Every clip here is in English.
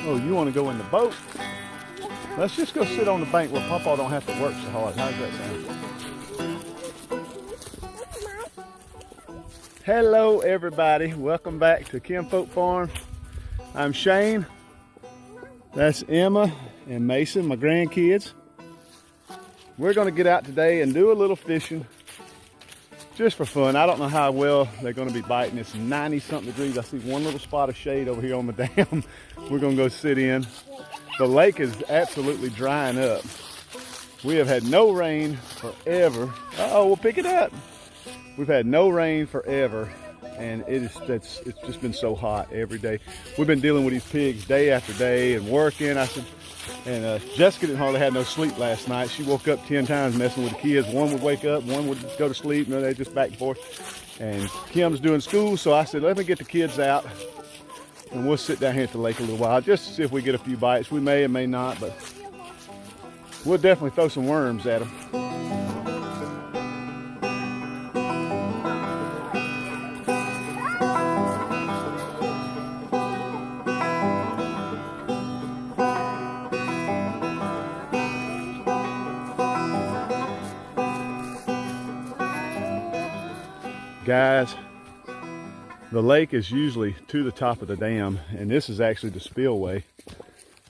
Oh, you want to go in the boat? Let's just go sit on the bank where Papa don't have to work so hard. How's that sound? Hello, everybody. Welcome back to Kinfolk Farm. I'm Shane. That's Emma and Mason, my grandkids. We're going to get out today and do a little fishing just for fun. I don't know how well they're going to be biting. It's 90-something degrees. I see one little spot of shade over here on the dam. We're going to go sit in. The lake is absolutely drying up. We have had no rain forever. Uh-oh, we'll pick it up. We've had no rain forever, and it's just been so hot every day. We've been dealing with these pigs day after day and working. Jessica didn't hardly have no sleep last night. She woke up 10 times messing with the kids. One would wake up, one would go to sleep, and they just back and forth. And Kim's doing school, so I said, let me get the kids out, and we'll sit down here at the lake a little while just to see if we get a few bites. We may or may not, but we'll definitely throw some worms at them. Guys, the lake is usually to the top of the dam, and this is actually the spillway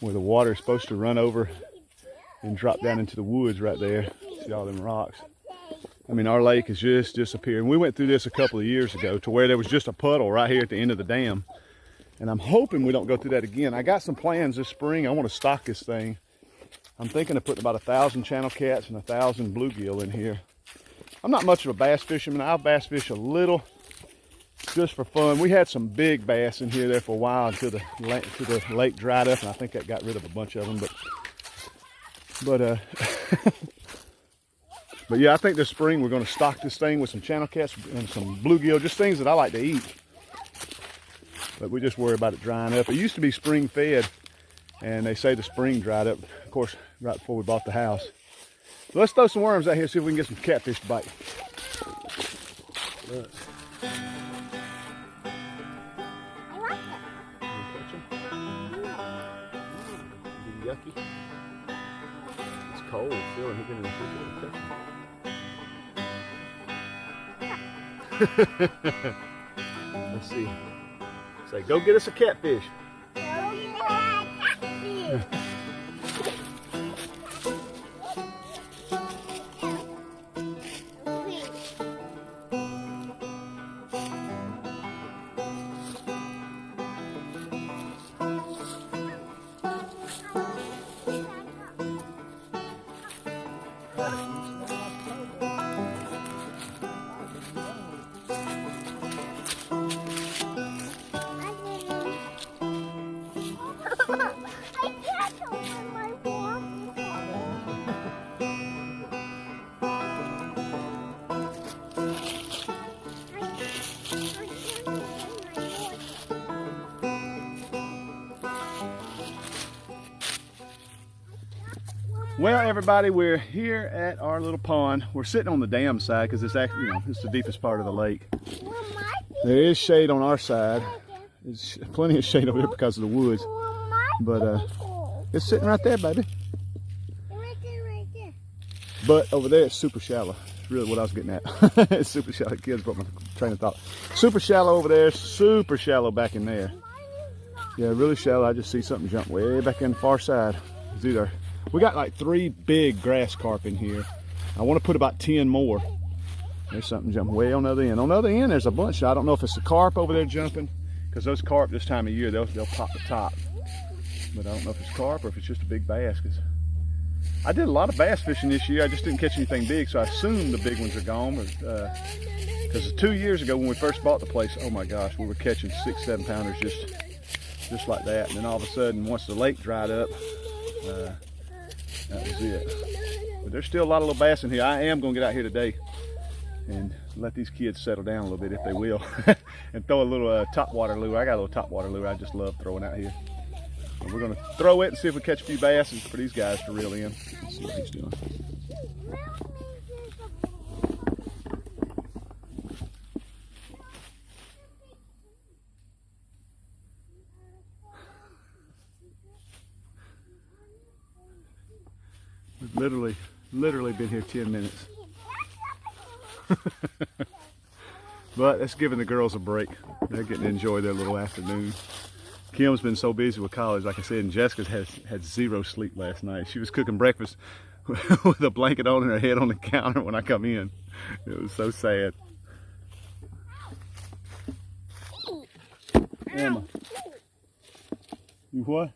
where the water is supposed to run over and drop down into the woods right there. See all them rocks? I mean, our lake has just disappeared. And we went through this a couple of years ago to where there was just a puddle right here at the end of the dam. And I'm hoping we don't go through that again. I got some plans this spring. I want to stock this thing. I'm thinking of putting about 1,000 channel cats and 1,000 bluegill in here. I'm not much of a bass fisherman. I'll bass fish a little just for fun. We had some big bass in here there for a while until the lake dried up, and I think that got rid of a bunch of them. But yeah, I think this spring we're going to stock this thing with some channel cats and some bluegill, just things that I like to eat. But we just worry about it drying up. It used to be spring fed, and they say the spring dried up, of course, right before we bought the house. So let's throw some worms out here, see if we can get some catfish to bite. Look. I like it. You catch them? No. Yucky. It's cold still, and he's going to catch them. Let's see. Say, go get us a catfish. Go get a catfish. Well, everybody, we're here at our little pond. We're sitting on the dam side because it's actually, it's the deepest part of the lake. There is shade on our side. There's plenty of shade over there because of the woods. But it's sitting right there, baby. Right there. But over there, it's super shallow. That's really what I was getting at. It's super shallow. Kids broke my train of thought. Super shallow over there, super shallow back in there. Yeah, really shallow. I just see something jump way back in the far side. It's either, we got like 3 big grass carp in here. I want to put about 10 more. There's something jumping way on the other end. On the other end, there's a bunch. I don't know if it's the carp over there jumping, because those carp this time of year, they'll pop the top. But I don't know if it's carp or if it's just a big bass. Cause I did a lot of bass fishing this year. I just didn't catch anything big, so I assume the big ones are gone. Because 2 years ago when we first bought the place, oh my gosh, we were catching 6, 7 pounders just like that. And then all of a sudden, once the lake dried up, that was it. But there's still a lot of little bass in here. I am going to get out here today and let these kids settle down a little bit if they will. And throw a little topwater lure. I got a little topwater lure I just love throwing out here. And we're going to throw it and see if we catch a few bass and for these guys to reel in. Let's see what he's doing. Literally been here 10 minutes. But that's giving the girls a break. They're getting to enjoy their little afternoon. Kim's been so busy with college, like I said, and Jessica's had zero sleep last night. She was cooking breakfast with a blanket on her head on the counter when I come in. It was so sad. Emma, you what?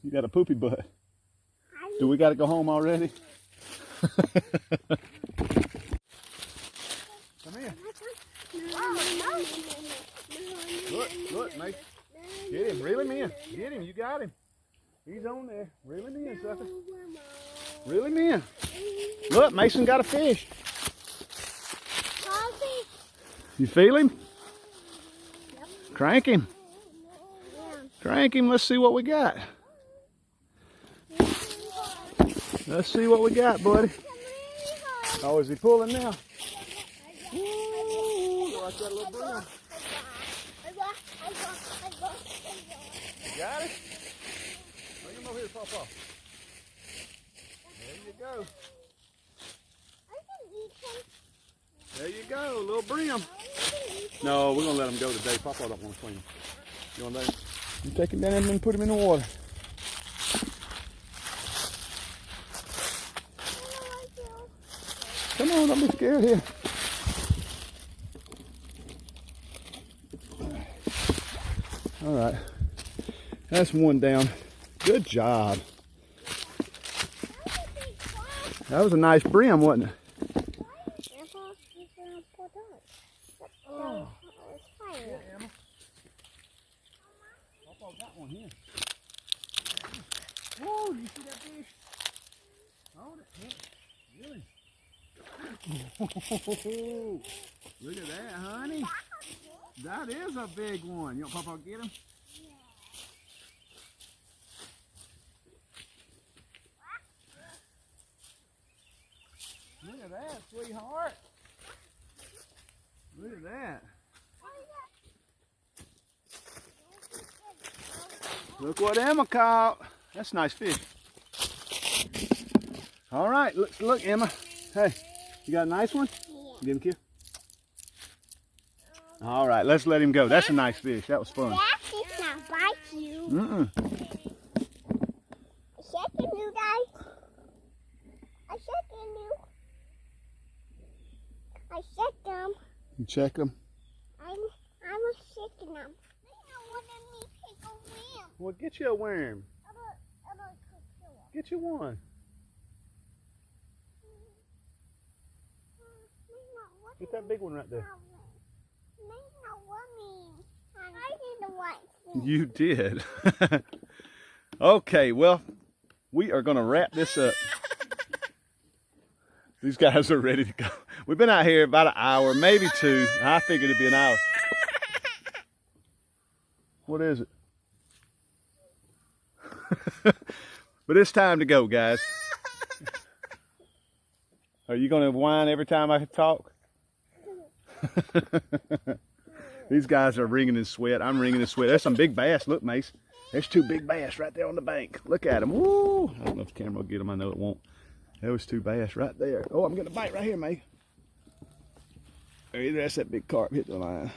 You got a poopy butt. Do we got to go home already? Come here. Look, mate. Get him, reel him in. Get him, you got him. He's on there. Reel him in, sucker. Reel him in. Look, Mason got a fish. You feel him? Crank him. Crank him, let's see what we got. Let's see what we got, buddy. Oh, is he pulling now? Ooh, like that little broom. You got it? Bring him over here, Papa. There you go. There you go, little brim. No, we're going to let him go today. Papa don't want to clean him. You want to let him? You take him down and put him in the water. Come on, don't be scared here. All right, that's one down. Good job. That was a nice brim, wasn't it? Oh. Yeah, Emma. Papa got one here. Whoa, you see that fish? Hold it. Really? Oh, look at that, honey. That is a big one. You want Papa to get him? Look at that, sweetheart. Look at that. Look what Emma caught. That's a nice fish. All right, look, Emma. Hey, you got a nice one? Yeah. Give him a kiss. All right, let's let him go. That's a nice fish. That was fun. That fish not bite you. Mm-mm. I shaking you guys. I shaking you. I shake them. You check them? I'm shaking them. I don't want me to take a worm. Well, get you a worm. Get you one. Get that big one right there. You did. Okay, well, we are going to wrap this up. These guys are ready to go. We've been out here about an hour, maybe two. I figured it'd be an hour. What is it? But it's time to go, guys. Are you going to whine every time I talk? These guys are wringing in sweat. I'm wringing in sweat. There's some big bass. Look, Mace. There's two big bass right there on the bank. Look at them. Woo! I don't know if the camera will get them. I know it won't. There was two bass right there. Oh, I'm getting a bite right here, May. There, that's that big carp hit the line.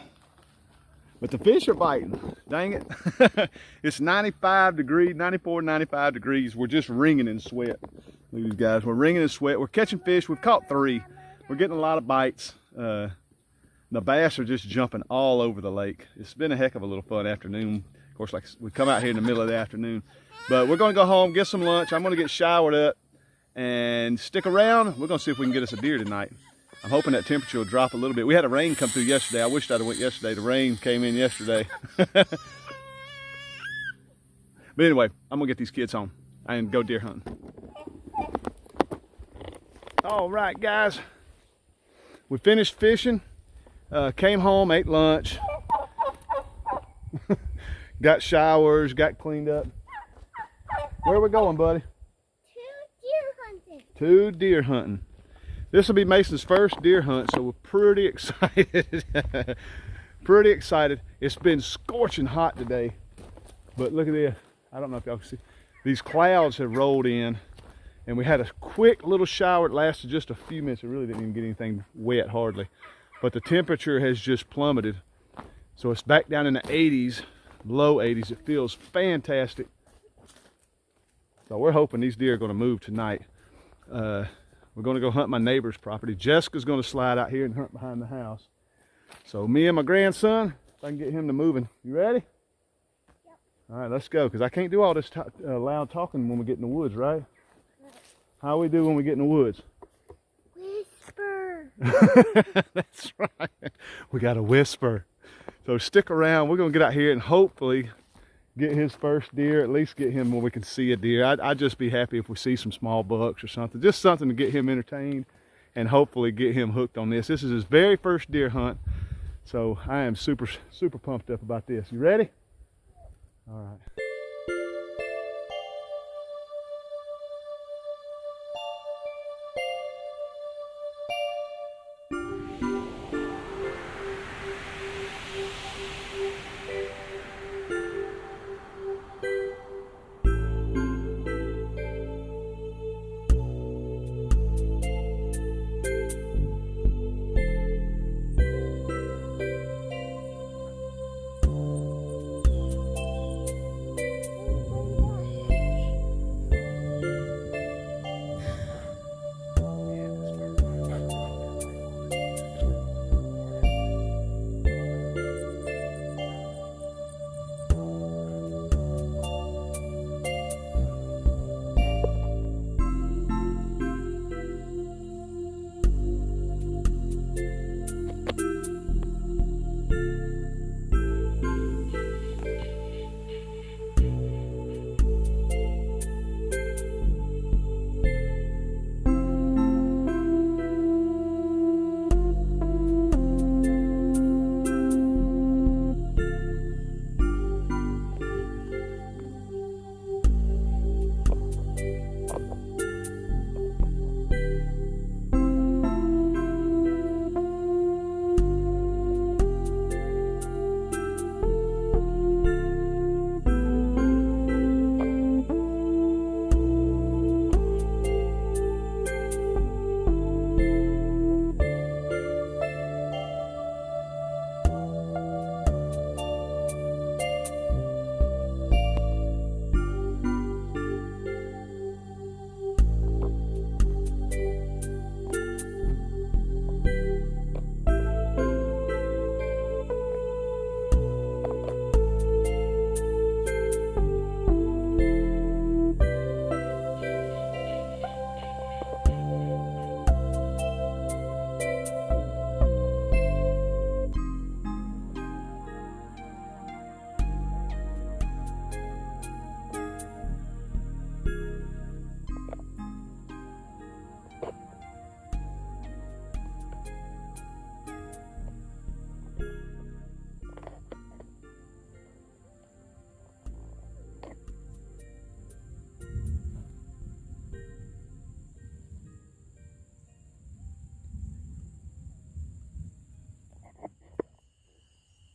But the fish are biting. Dang it. It's 95 degrees, 94, 95 degrees. We're just wringing in sweat. Look at these guys. We're wringing in sweat. We're catching fish. We've caught 3. We're getting a lot of bites. The bass are just jumping all over the lake. It's been a heck of a little fun afternoon. Of course, like we come out here in the middle of the afternoon. But we're going to go home, get some lunch. I'm going to get showered up and stick around. We're going to see if we can get us a deer tonight. I'm hoping that temperature will drop a little bit. We had a rain come through yesterday. I wished I'd have went yesterday. The rain came in yesterday. But anyway, I'm going to get these kids home and go deer hunting. All right, guys. We finished fishing. Came home, ate lunch, got showers, got cleaned up. Where are we going, buddy? 2 deer hunting. 2 deer hunting. This will be Mason's first deer hunt, so we're pretty excited. Pretty excited. It's been scorching hot today, but look at this. I don't know if y'all can see. These clouds have rolled in, And we had a quick little shower. It lasted just a few minutes. It really didn't even get anything wet hardly. But the temperature has just plummeted. So it's back down in the 80s, low 80s. It feels fantastic. So we're hoping these deer are going to move tonight. We're going to go hunt my neighbor's property. Jessica's going to slide out here and hunt behind the house. So me and my grandson, if I can get him to moving. You ready? Yep. All right, let's go. Because I can't do all this loud talking when we get in the woods, right? How we do when we get in the woods? Whisper. That's right. We got to whisper. So stick around. We're going to get out here and hopefully get his first deer, at least get him where we can see a deer. I'd just be happy if we see some small bucks or something. Just something to get him entertained and hopefully get him hooked on this. This is his very first deer hunt. So I am super, super pumped up about this. You ready? All right.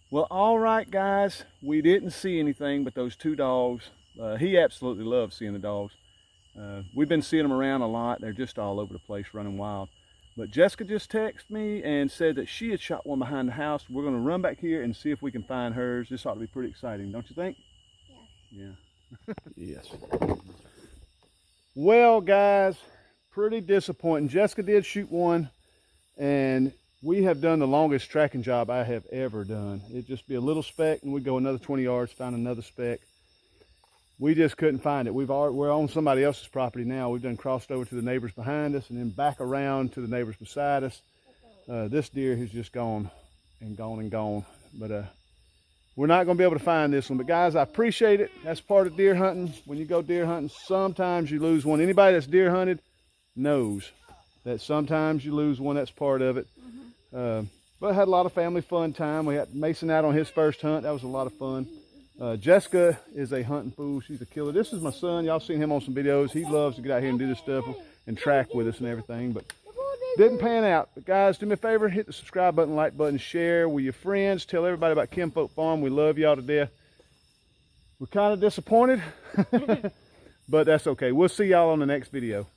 Well, all right, guys, we didn't see anything but those two dogs. He absolutely loves seeing the dogs. We've been seeing them around a lot. They're just all over the place running wild. But Jessica just texted me and said that she had shot one behind the house. We're going to run back here and see if we can find hers. This ought to be pretty exciting, don't you think? Yeah. Yeah. Yes. Well, guys, pretty disappointing. Jessica did shoot one, and we have done the longest tracking job I have ever done. It'd just be a little speck, and we'd go another 20 yards, find another speck. We just couldn't find it. We're on somebody else's property now. We've done crossed over to the neighbors behind us and then back around to the neighbors beside us. This deer has just gone and gone and gone. But we're not going to be able to find this one. But guys, I appreciate it. That's part of deer hunting. When you go deer hunting, sometimes you lose one. Anybody that's deer hunted knows that sometimes you lose one. That's part of it. But I had a lot of family fun time. We had Mason out on his first hunt. That was a lot of fun. Jessica is a hunting fool. She's a killer. This is my son. Y'all seen him on some videos. He loves to get out here and do this stuff and track with us and everything, but didn't pan out. But guys, do me a favor, hit the subscribe button, like button, share with your friends. Tell everybody about Kinfolk Farm. We love y'all to death. We're kind of disappointed, but that's okay. We'll see y'all on the next video.